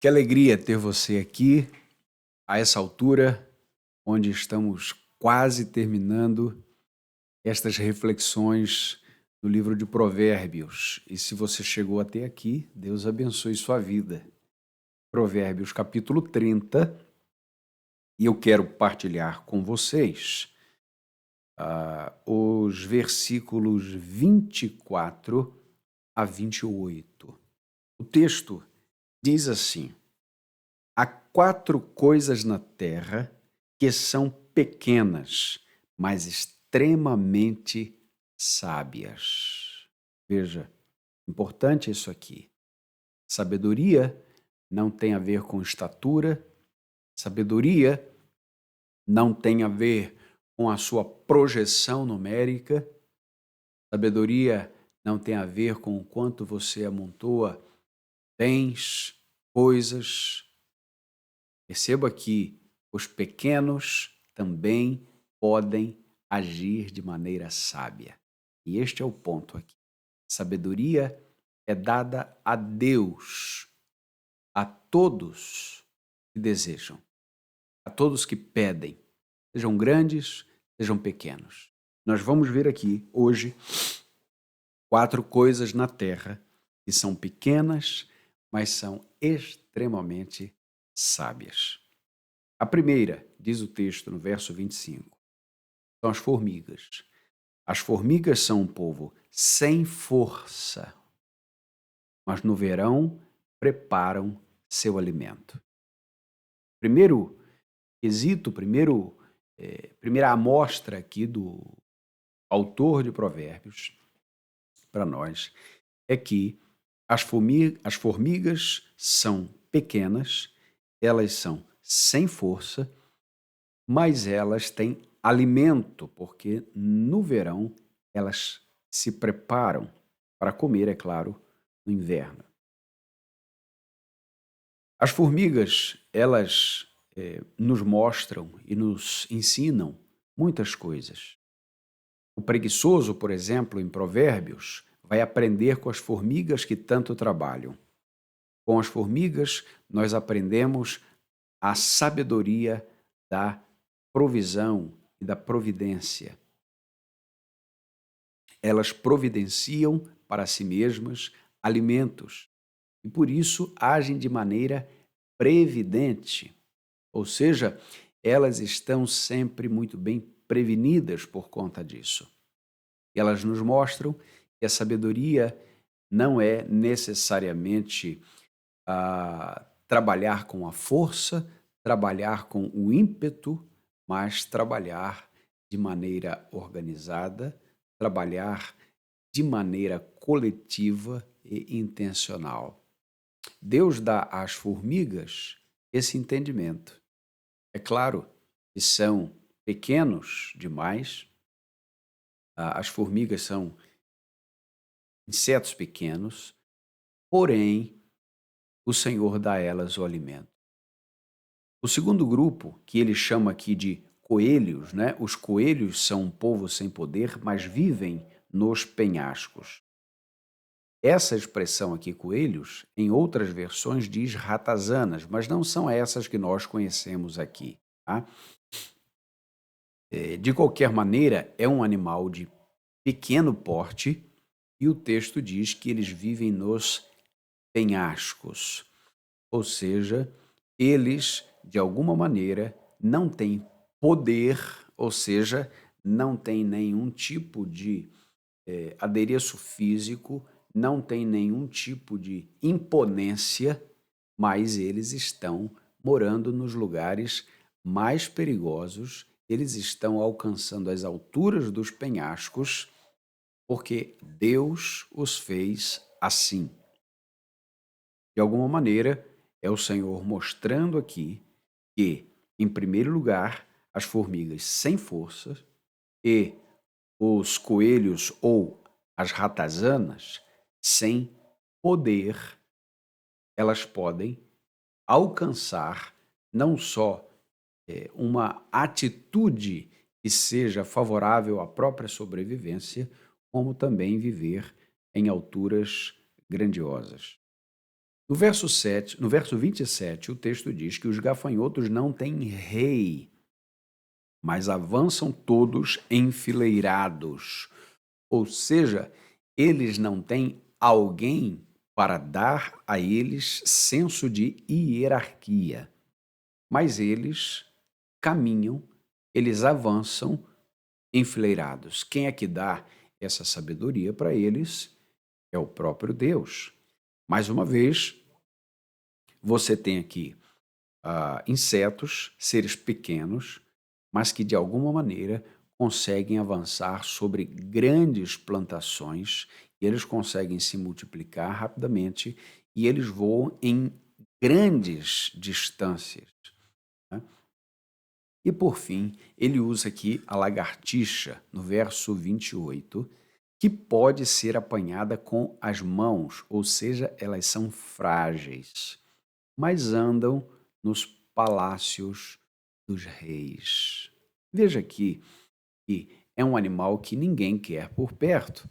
Que alegria ter você aqui a essa altura, onde estamos quase terminando estas reflexões no livro de Provérbios. E se você chegou até aqui, Deus abençoe sua vida. Provérbios capítulo 30, e eu quero partilhar com vocês os versículos 24 a 28. O texto diz assim: há 4 coisas na terra que são pequenas, mas extremamente sábias. Veja, importante isso aqui. Sabedoria não tem a ver com estatura, sabedoria não tem a ver com a sua projeção numérica, sabedoria não tem a ver com o quanto você amontoa bens, coisas. Perceba que os pequenos também podem agir de maneira sábia. E este é o ponto aqui. Sabedoria é dada a Deus, a todos que desejam, a todos que pedem, sejam grandes, sejam pequenos. Nós vamos ver aqui hoje 4 coisas na terra que são pequenas, mas são extremamente sábias. A primeira, diz o texto no verso 25, são as formigas. As formigas são um povo sem força, mas no verão preparam seu alimento. Primeiro quesito, primeira amostra aqui do autor de Provérbios para nós é que as formigas são pequenas, elas são sem força, mas elas têm alimento, porque no verão elas se preparam para comer, é claro, no inverno. As formigas, elas nos mostram e nos ensinam muitas coisas. O preguiçoso, por exemplo, em Provérbios, vai aprender com as formigas que tanto trabalham. Com as formigas, nós aprendemos a sabedoria da provisão e da providência. Elas providenciam para si mesmas alimentos e, por isso, agem de maneira previdente, ou seja, elas estão sempre muito bem prevenidas por conta disso. Elas nos mostram que a sabedoria não é necessariamente trabalhar com a força, trabalhar com o ímpeto, mas trabalhar de maneira organizada, trabalhar de maneira coletiva e intencional. Deus dá às formigas esse entendimento. É claro que são pequenos demais, as formigas são insetos pequenos, porém o Senhor dá a elas o alimento. O segundo grupo, que ele chama aqui de coelhos, né? Os coelhos são um povo sem poder, mas vivem nos penhascos. Essa expressão aqui, coelhos, em outras versões diz ratazanas, mas não são essas que nós conhecemos aqui, tá? De qualquer maneira, é um animal de pequeno porte e o texto diz que eles vivem nos penhascos, ou seja, eles, de alguma maneira, não têm poder, ou seja, não têm nenhum tipo de adereço físico, não têm nenhum tipo de imponência, mas eles estão morando nos lugares mais perigosos, eles estão alcançando as alturas dos penhascos, porque Deus os fez assim. De alguma maneira, é o Senhor mostrando aqui que, em primeiro lugar, as formigas sem força e os coelhos ou as ratazanas sem poder, elas podem alcançar não só uma atitude que seja favorável à própria sobrevivência, como também viver em alturas grandiosas. No verso 27, o texto diz que os gafanhotos não têm rei, mas avançam todos enfileirados. Ou seja, eles não têm alguém para dar a eles senso de hierarquia, mas eles caminham, eles avançam enfileirados. Quem é que dá essa sabedoria para eles? É o próprio Deus. Mais uma vez, você tem aqui insetos, seres pequenos, mas que de alguma maneira conseguem avançar sobre grandes plantações e eles conseguem se multiplicar rapidamente e eles voam em grandes distâncias, né? E por fim, ele usa aqui a lagartixa, no verso 28, que pode ser apanhada com as mãos, ou seja, elas são frágeis, mas andam nos palácios dos reis. Veja aqui que é um animal que ninguém quer por perto,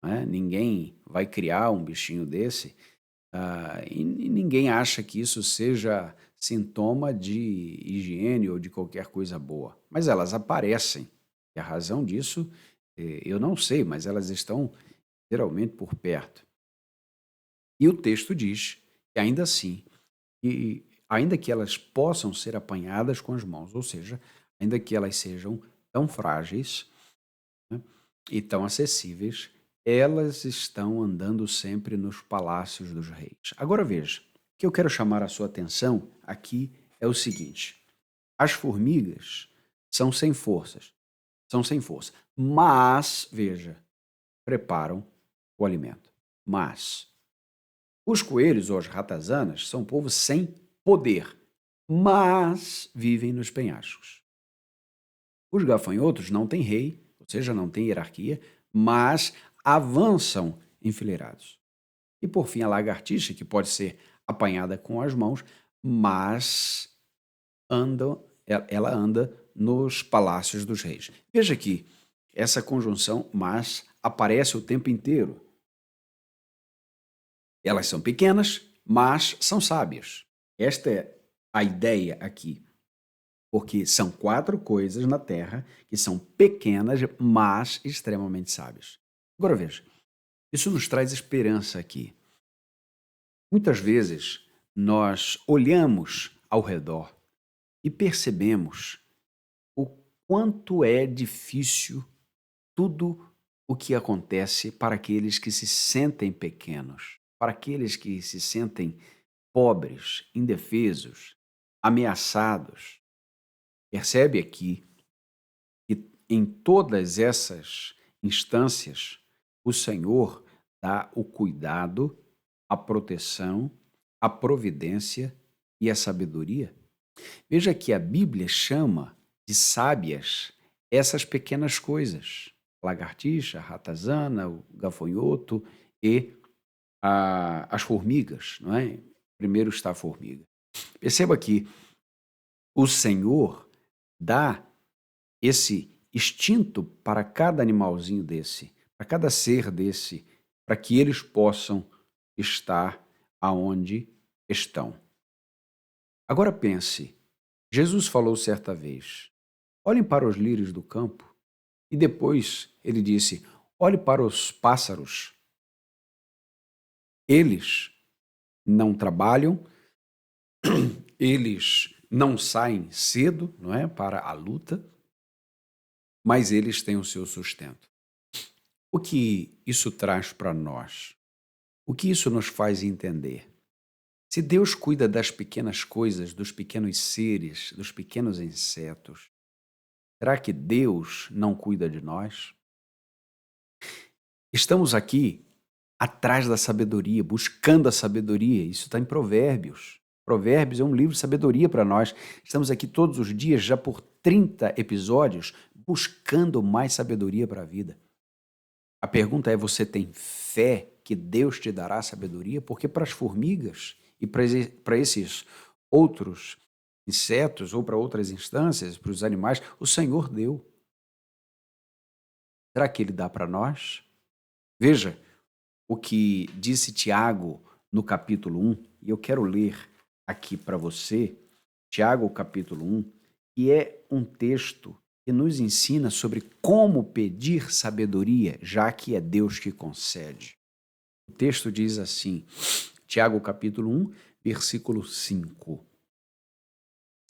né? Ninguém vai criar um bichinho desse, e ninguém acha que isso seja sintoma de higiene ou de qualquer coisa boa. Mas elas aparecem. E a razão disso, eu não sei, mas elas estão geralmente por perto. E o texto diz que ainda assim, e ainda que elas possam ser apanhadas com as mãos, ou seja, ainda que elas sejam tão frágeis, né, e tão acessíveis, elas estão andando sempre nos palácios dos reis. Agora veja, o que eu quero chamar a sua atenção aqui é o seguinte: as formigas são sem forças, são sem força, mas, veja, preparam o alimento. Mas os coelhos ou as ratazanas são um povo sem poder, mas vivem nos penhascos. Os gafanhotos não têm rei, ou seja, não têm hierarquia, mas avançam enfileirados. E por fim, a lagartixa, que pode ser apanhada com as mãos, mas ela anda nos palácios dos reis. Veja aqui, essa conjunção mas aparece o tempo inteiro. Elas são pequenas, mas são sábias. Esta é a ideia aqui. Porque são 4 coisas na Terra que são pequenas, mas extremamente sábias. Agora veja, isso nos traz esperança aqui. Muitas vezes nós olhamos ao redor e percebemos o quanto é difícil tudo o que acontece para aqueles que se sentem pequenos, para aqueles que se sentem pobres, indefesos, ameaçados. Percebe aqui que em todas essas instâncias o Senhor dá o cuidado, a proteção, a providência e a sabedoria? Veja que a Bíblia chama de sábias essas pequenas coisas: lagartixa, ratazana, o gafanhoto e as formigas, não é? Primeiro está a formiga. Perceba que o Senhor dá esse instinto para cada animalzinho desse, para cada ser desse, para que eles possam estar aonde estão. Agora pense, Jesus falou certa vez: olhem para os lírios do campo, e depois ele disse: olhe para os pássaros. Eles não trabalham, eles não saem cedo, não é, para a luta, mas eles têm o seu sustento. O que isso traz para nós? O que isso nos faz entender? Se Deus cuida das pequenas coisas, dos pequenos seres, dos pequenos insetos, será que Deus não cuida de nós? Estamos aqui atrás da sabedoria, buscando a sabedoria. Isso está em Provérbios. Provérbios é um livro de sabedoria para nós. Estamos aqui todos os dias, já por 30 episódios, buscando mais sabedoria para a vida. A pergunta é: você tem fé que Deus te dará sabedoria? Porque para as formigas e para esses outros insetos ou para outras instâncias, para os animais, o Senhor deu. Será que Ele dá para nós? Veja o que disse Tiago no capítulo 1, e eu quero ler aqui para você, Tiago, capítulo 1, que é um texto que nos ensina sobre como pedir sabedoria, já que é Deus que concede. O texto diz assim, Tiago, capítulo 1, versículo 5.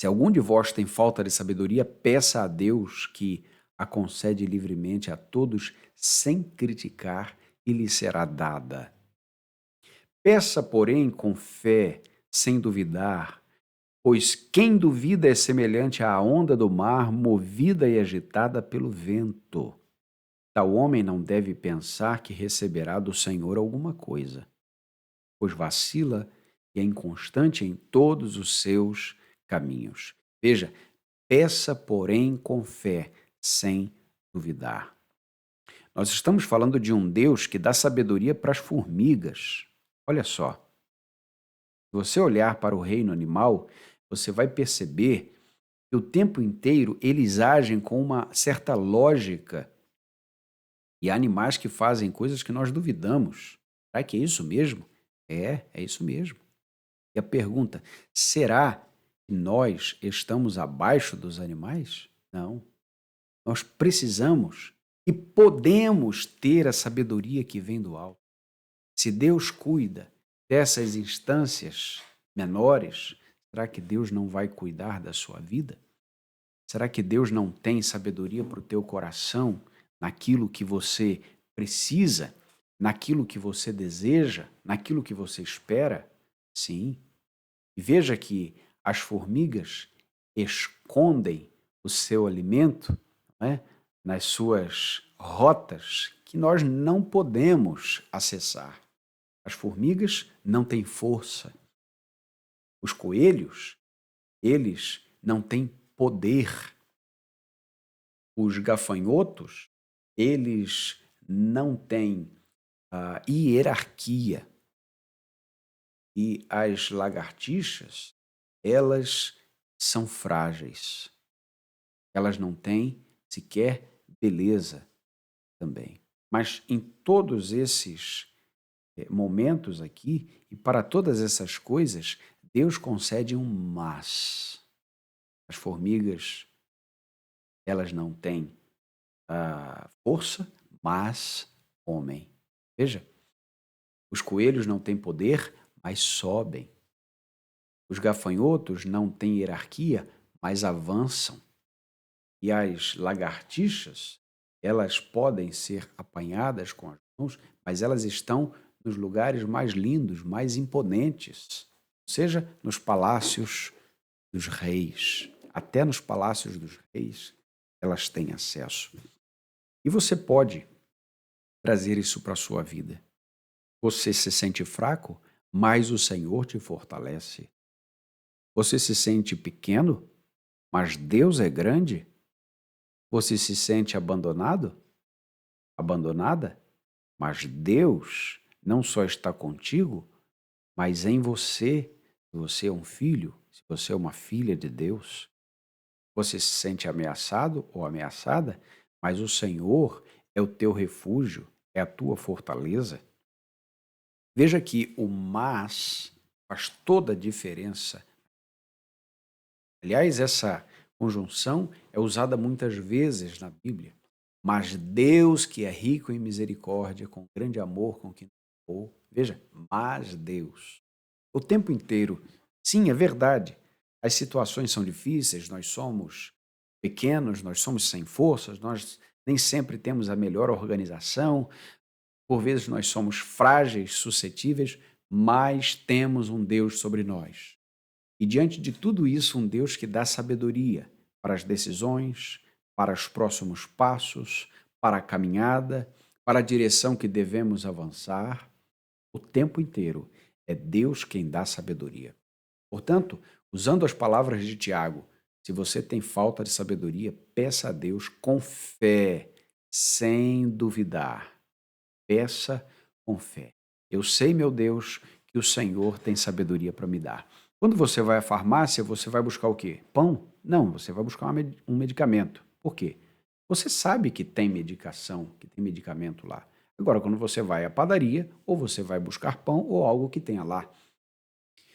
Se algum de vós tem falta de sabedoria, peça a Deus que a concede livremente a todos, sem criticar, e lhe será dada. Peça, porém, com fé, sem duvidar, pois quem duvida é semelhante à onda do mar, movida e agitada pelo vento. Tal homem não deve pensar que receberá do Senhor alguma coisa, pois vacila e é inconstante em todos os seus caminhos. Veja, peça, porém, com fé, sem duvidar. Nós estamos falando de um Deus que dá sabedoria para as formigas. Olha só, se você olhar para o reino animal, você vai perceber que o tempo inteiro eles agem com uma certa lógica. E há animais que fazem coisas que nós duvidamos. Será que é isso mesmo? É isso mesmo. E a pergunta, será que nós estamos abaixo dos animais? Não. Nós precisamos e podemos ter a sabedoria que vem do alto. Se Deus cuida dessas instâncias menores, será que Deus não vai cuidar da sua vida? Será que Deus não tem sabedoria para o teu coração, naquilo que você precisa, naquilo que você deseja, naquilo que você espera? Sim. E veja que as formigas escondem o seu alimento, né, nas suas rotas que nós não podemos acessar. As formigas não têm força. Os coelhos, eles não têm poder. Os gafanhotos, eles não têm hierarquia. E as lagartixas, elas são frágeis. Elas não têm sequer beleza também. Mas em todos esses momentos aqui, e para todas essas coisas, Deus concede um mas. As formigas, elas não têm força, mas homem. Veja, os coelhos não têm poder, mas sobem. Os gafanhotos não têm hierarquia, mas avançam. E as lagartixas, elas podem ser apanhadas com as mãos, mas elas estão nos lugares mais lindos, mais imponentes, ou seja, nos palácios dos reis. Até nos palácios dos reis, elas têm acesso. E você pode trazer isso para a sua vida. Você se sente fraco, mas o Senhor te fortalece. Você se sente pequeno, mas Deus é grande. Você se sente abandonado? Abandonada? Mas Deus não só está contigo, mas em você. Se você é um filho, se você é uma filha de Deus, você se sente ameaçado ou ameaçada, mas o Senhor é o teu refúgio, é a tua fortaleza. Veja que o mas faz toda a diferença. Aliás, essa conjunção é usada muitas vezes na Bíblia. Mas Deus, que é rico em misericórdia, com grande amor com quem nos amou. Veja, mas Deus. O tempo inteiro. Sim, é verdade. As situações são difíceis, nós somos pequenos, nós somos sem forças, nós nem sempre temos a melhor organização, por vezes nós somos frágeis, suscetíveis, mas temos um Deus sobre nós. E diante de tudo isso, um Deus que dá sabedoria para as decisões, para os próximos passos, para a caminhada, para a direção que devemos avançar. O tempo inteiro é Deus quem dá sabedoria. Portanto, usando as palavras de Tiago, se você tem falta de sabedoria, peça a Deus com fé, sem duvidar. Peça com fé. Eu sei, meu Deus, que o Senhor tem sabedoria para me dar. Quando você vai à farmácia, você vai buscar o quê? Pão? Não, você vai buscar um medicamento. Por quê? Você sabe que tem medicação, que tem medicamento lá. Agora, quando você vai à padaria, ou você vai buscar pão ou algo que tenha lá.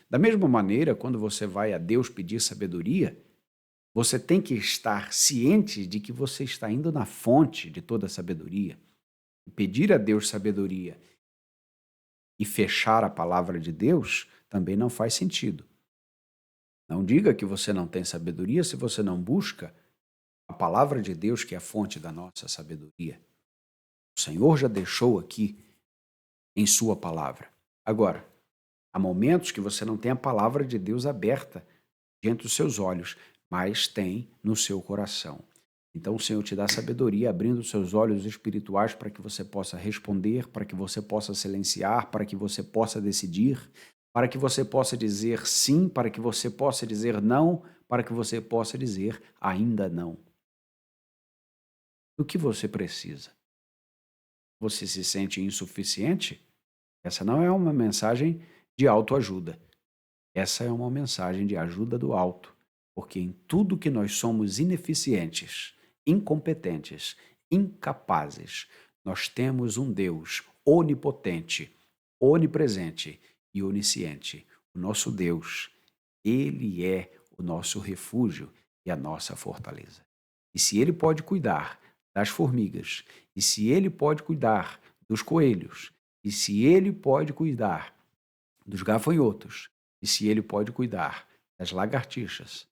Da mesma maneira, quando você vai a Deus pedir sabedoria, você tem que estar ciente de que você está indo na fonte de toda a sabedoria. E pedir a Deus sabedoria e fechar a palavra de Deus também não faz sentido. Não diga que você não tem sabedoria se você não busca a palavra de Deus, que é a fonte da nossa sabedoria. O Senhor já deixou aqui em sua palavra. Agora, há momentos que você não tem a palavra de Deus aberta diante dos seus olhos, mas tem no seu coração. Então o Senhor te dá sabedoria, abrindo os seus olhos espirituais para que você possa responder, para que você possa silenciar, para que você possa decidir, para que você possa dizer sim, para que você possa dizer não, para que você possa dizer ainda não. Do que você precisa? Você se sente insuficiente? Essa não é uma mensagem de autoajuda. Essa é uma mensagem de ajuda do alto, porque em tudo que nós somos ineficientes, incompetentes, incapazes, nós temos um Deus onipotente, onipresente e onisciente. O nosso Deus, ele é o nosso refúgio e a nossa fortaleza. E se ele pode cuidar das formigas, e se ele pode cuidar dos coelhos, e se ele pode cuidar dos gafanhotos, e se ele pode cuidar das lagartixas,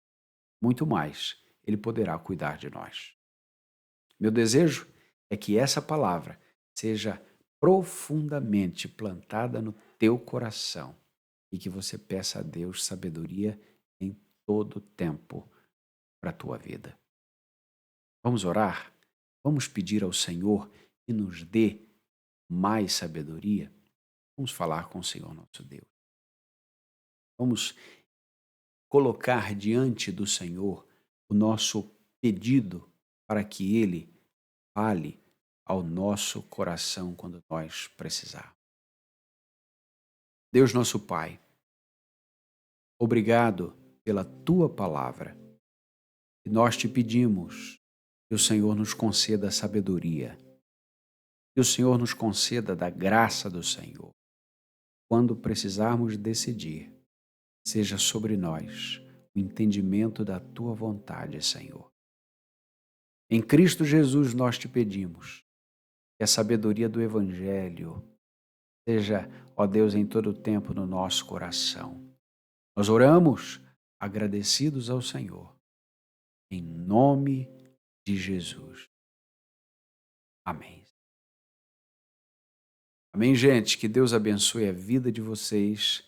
muito mais ele poderá cuidar de nós. Meu desejo é que essa palavra seja profundamente plantada no teu coração e que você peça a Deus sabedoria em todo o tempo para a tua vida. Vamos orar? Vamos pedir ao Senhor que nos dê mais sabedoria? Vamos falar com o Senhor nosso Deus. Vamos colocar diante do Senhor o nosso pedido para que Ele fale ao nosso coração quando nós precisarmos. Deus nosso Pai, obrigado pela Tua palavra. E nós te pedimos que o Senhor nos conceda sabedoria, que o Senhor nos conceda da graça do Senhor. Quando precisarmos decidir, seja sobre nós o entendimento da Tua vontade, Senhor. Em Cristo Jesus nós te pedimos que a sabedoria do Evangelho seja, ó Deus, em todo o tempo no nosso coração. Nós oramos agradecidos ao Senhor, em nome de Jesus. Amém. Amém, gente. Que Deus abençoe a vida de vocês.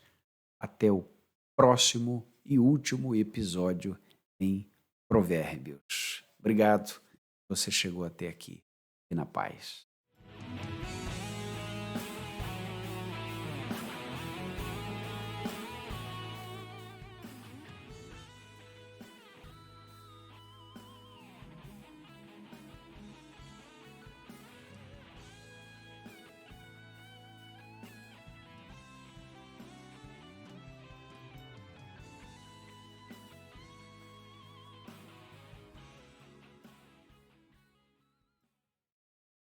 Até o próximo e último episódio em Provérbios. Obrigado. Você chegou até aqui. E na paz.